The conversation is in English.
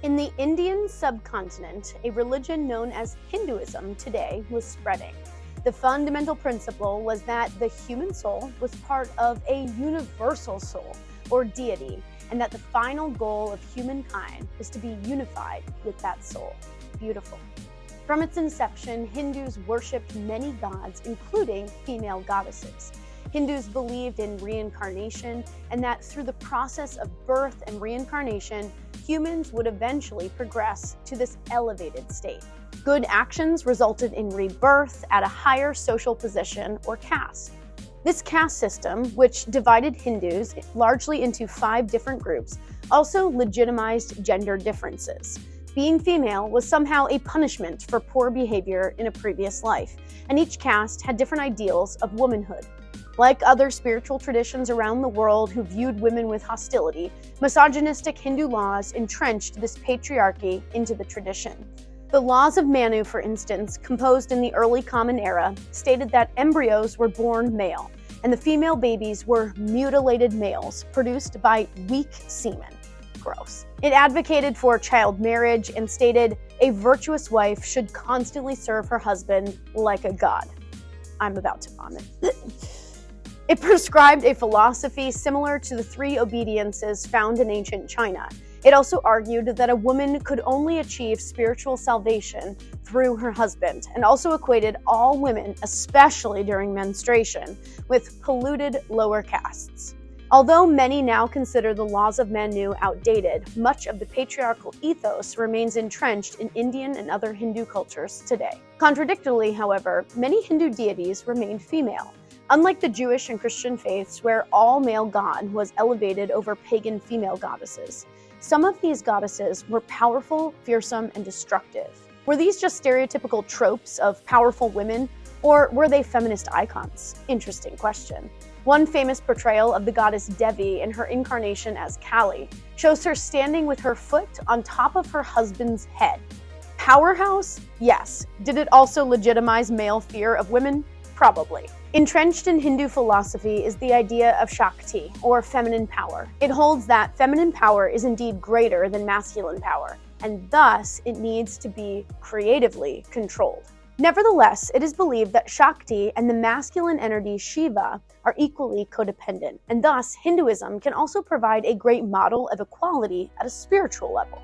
In the Indian subcontinent, a religion known as Hinduism today was spreading. The fundamental principle was that the human soul was part of a universal soul, or deity, and that the final goal of humankind is to be unified with that soul. Beautiful. From its inception, Hindus worshipped many gods, including female goddesses. Hindus believed in reincarnation and that through the process of birth and reincarnation, humans would eventually progress to this elevated state. Good actions resulted in rebirth at a higher social position or caste. This caste system, which divided Hindus largely into 5 different groups, also legitimized gender differences. Being female was somehow a punishment for poor behavior in a previous life, and each caste had different ideals of womanhood. Like other spiritual traditions around the world who viewed women with hostility, misogynistic Hindu laws entrenched this patriarchy into the tradition. The laws of Manu, for instance, composed in the early Common Era, stated that embryos were born male, and the female babies were mutilated males produced by weak semen. Gross. It advocated for child marriage and stated a virtuous wife should constantly serve her husband like a god. I'm about to vomit. It prescribed a philosophy similar to the 3 obediences found in ancient China. It also argued that a woman could only achieve spiritual salvation through her husband, and also equated all women, especially during menstruation, with polluted lower castes. Although many now consider the laws of Manu outdated, much of the patriarchal ethos remains entrenched in Indian and other Hindu cultures today. Contradictorily, however, many Hindu deities remained female. Unlike the Jewish and Christian faiths, where all male god was elevated over pagan female goddesses, some of these goddesses were powerful, fearsome, and destructive. Were these just stereotypical tropes of powerful women, or were they feminist icons? Interesting question. One famous portrayal of the goddess Devi in her incarnation as Kali shows her standing with her foot on top of her husband's head. Powerhouse? Yes. Did it also legitimize male fear of women? Probably. Entrenched in Hindu philosophy is the idea of Shakti, or feminine power. It holds that feminine power is indeed greater than masculine power, and thus it needs to be creatively controlled. Nevertheless, it is believed that Shakti and the masculine entity Shiva are equally codependent, and thus Hinduism can also provide a great model of equality at a spiritual level.